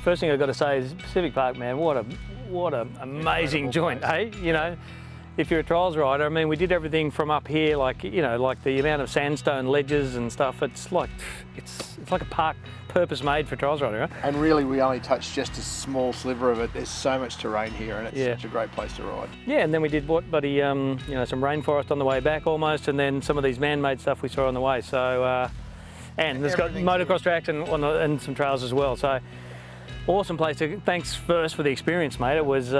first thing I've got to say is Pacific Park, man, what a amazing joint, eh? You know, if you're a trials rider, I mean, we did everything from up here, like, you know, like the amount of sandstone ledges and stuff. It's like a park purpose made for trials riding, right? And really, we only touched just a small sliver of it. There's so much terrain here, and it's such a great place to ride. Yeah, and then we did what, buddy? You know, some rainforest on the way back almost, and then some of these man-made stuff we saw on the way. So, and there's got motocross tracks and some trails as well. So, awesome place. Thanks first for the experience, mate. It was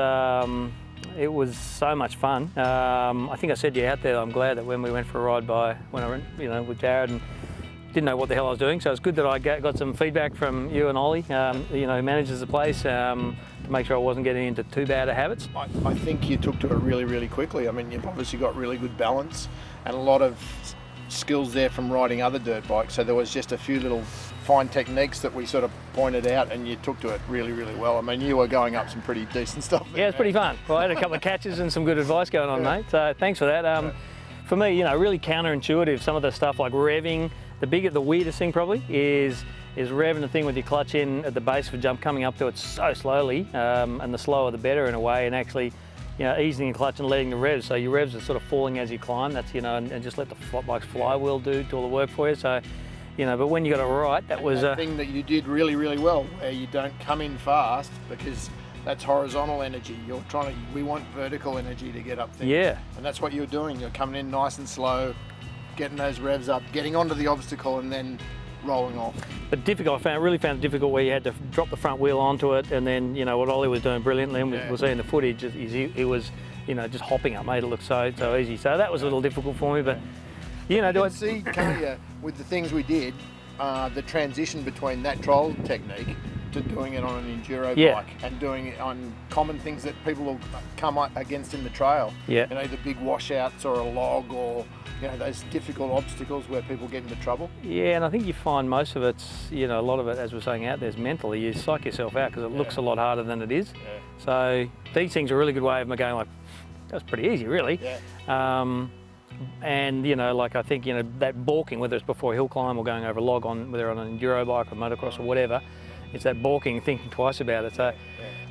so much fun. I think I said to you out there, I'm glad that when we went for a ride when I went, you know, with Jared and didn't know what the hell I was doing, so it's good that I got some feedback from you and Ollie, you know, who manages the place, to make sure I wasn't getting into too bad of habits. I think you took to it really, really quickly. I mean, you've obviously got really good balance and a lot of skills there from riding other dirt bikes, so there was just a few little fine techniques that we sort of pointed out, and you took to it really, really well. I mean, you were going up some pretty decent stuff. Yeah, it's pretty fun. Well, I had a couple of catches and some good advice going on, mate, so thanks for that. For me, you know, really counterintuitive, some of the stuff like revving. The weirdest thing probably is revving the thing with your clutch in at the base of a jump, coming up to it so slowly, and the slower the better in a way, and actually, you know, easing your clutch and letting the revs. So your revs are sort of falling as you climb. That's, you know, and just let the bike's flywheel do all the work for you. So, you know, but when you got it right, that was a thing that you did really, really well, where you don't come in fast because that's horizontal energy. We want vertical energy to get up things. Yeah. And that's what you're doing. You're coming in nice and slow, getting those revs up, getting onto the obstacle, and then rolling off. But difficult, I really found it difficult where you had to drop the front wheel onto it, and then, you know, what Ollie was doing brilliantly, and we're seeing the footage, he was, you know, just hopping up, made it look so easy. So that was a little difficult for me, but, you know, can't you, with the things we did, the transition between that trial technique to doing it on an enduro bike and doing it on common things that people will come up against in the trail. Yeah. You know, the big washouts or a log, or, you know, those difficult obstacles where people get into trouble. Yeah, and I think you find most of it's, you know, a lot of it, as we're saying out there, is mentally. You psych yourself out because it looks a lot harder than it is. Yeah. So these things are a really good way of going like, that's pretty easy, really. Yeah. And, you know, like I think, you know, that balking, whether it's before a hill climb or going over a log, whether on an enduro bike or motocross or whatever, it's that balking, thinking twice about it. So,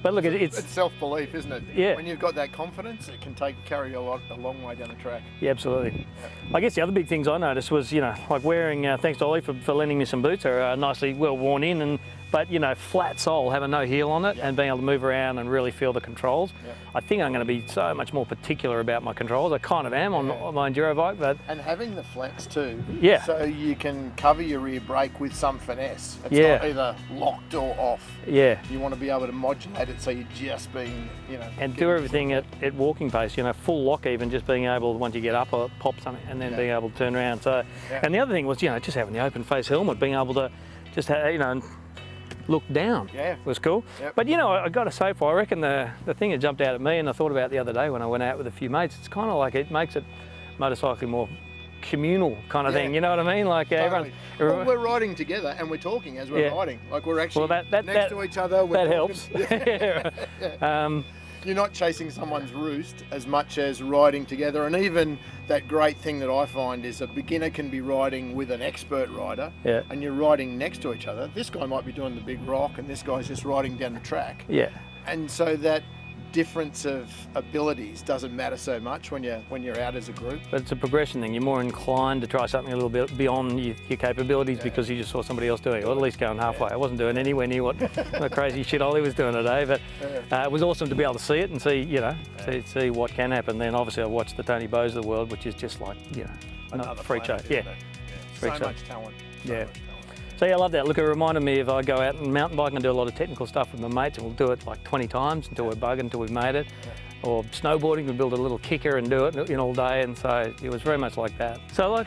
but look, it's self-belief, isn't it? Yeah. When you've got that confidence, it can carry a long way down the track. Yeah, absolutely. Yeah. I guess the other big things I noticed was, you know, like wearing, thanks to Ollie for lending me some boots, are nicely well worn in, but, you know, flat sole, having no heel on it, and being able to move around and really feel the controls. Yeah. I think I'm going to be so much more particular about my controls. I kind of am on my enduro bike, but and having the flex too. Yeah. So you can cover your rear brake with some finesse. It's not either locked or off. Yeah. You want to be able to modulate it so you're just being, you know. And do everything at walking pace. You know, full lock even, just being able, once you get up, or pop something, and then being able to turn around. So, and the other thing was, you know, just having the open face helmet, being able to just have, you know, look down was cool. Yep. But, you know, I got to say, I reckon the thing that jumped out at me, and I thought about the other day when I went out with a few mates, it's kind of like it makes it motorcycling more communal kind of thing, you know what I mean? Like totally. Well, we're riding together and we're talking as we're riding. Like we're actually next to each other. That helps. You're not chasing someone's roost as much as riding together. And even that great thing that I find is a beginner can be riding with an expert rider, and you're riding next to each other. This guy might be doing the big rock and this guy's just riding down the track. Yeah. And so that difference of abilities doesn't matter so much when you're out as a group. But it's a progression thing. You're more inclined to try something a little bit beyond your capabilities because you just saw somebody else doing it, or at least going halfway. I wasn't doing anywhere near what the crazy shit Ollie was doing today, but it was awesome to be able to see it and see, you know, see what can happen. Then obviously I watched the Tony Bowes of the world, which is just like, you know, another freak show. So much talent. So yeah, I love that. Look, it reminded me if I go out and mountain bike and do a lot of technical stuff with my mates, and we'll do it like 20 times until we're bugging, until we've made it. Yeah. Or snowboarding, we build a little kicker and do it in all day, and so it was very much like that. So like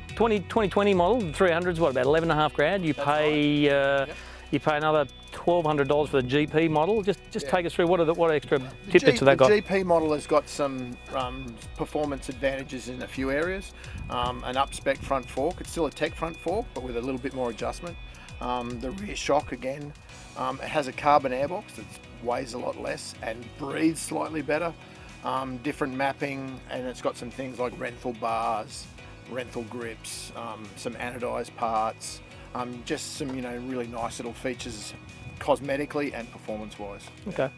2020 model, the 300's what, about 11.5 grand? You pay you pay another $1,200 for the GP model. Just take us through what extra tidbits have they got? The GP model has got some performance advantages in a few areas. An up-spec front fork. It's still a tech front fork, but with a little bit more adjustment. The rear shock again. It has a carbon airbox that weighs a lot less and breathes slightly better. Different mapping, and it's got some things like Renthal bars, Renthal grips, some anodized parts. Just some, you know, really nice little features cosmetically and performance-wise. Okay.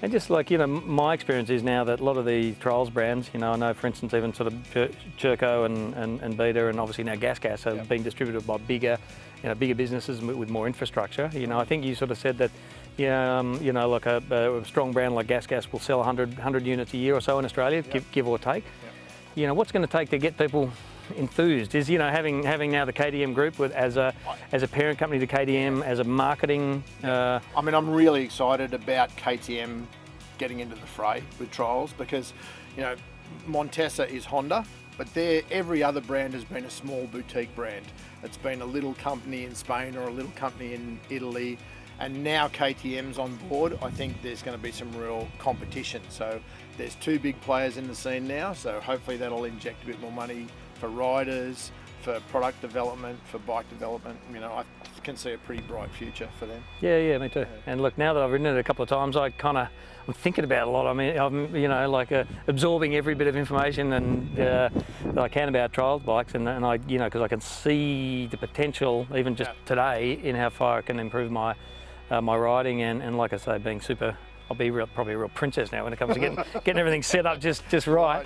And just like, my experience is now that a lot of the trials brands, I know, for instance, even sort of Churco and Beta and obviously now GasGas are being distributed by bigger businesses with more infrastructure. I think you sort of said that, like a strong brand like GasGas will sell 100 units a year or so in Australia, give or take. What's going to take to get people enthused is having now the KTM group as a parent company to KTM, as a marketing. I mean, I'm really excited about KTM getting into the fray with trials because Montesa is Honda, but every other brand has been a small boutique brand. It's been a little company in Spain or a little company in Italy, and now KTM's on board. I think there's going to be some real competition. So there's 2 big players in the scene now, so hopefully that'll inject a bit more money for riders, for product development, for bike development. I can see a pretty bright future for them. Yeah, me too. And look, now that I've ridden it a couple of times, I'm thinking about it a lot. I mean, I'm absorbing every bit of information and that I can about trials bikes, and I because I can see the potential even just today in how far it can improve my riding, and like I say, being super. I'll be probably a real princess now when it comes to getting everything set up just right.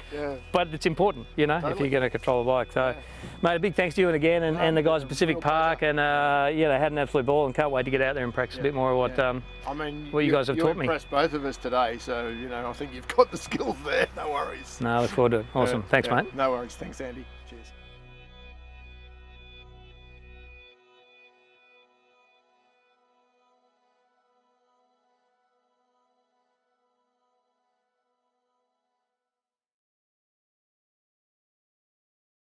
But it's important, if you're going to control a bike. So, mate, a big thanks to you again, and the guys at Pacific Park, and had an absolute ball, and can't wait to get out there and practice a bit more of what you guys have taught me. You impressed both of us today, so I think you've got the skills there. No worries. No, I look forward to it. Awesome. Thanks, mate. No worries. Thanks, Andy.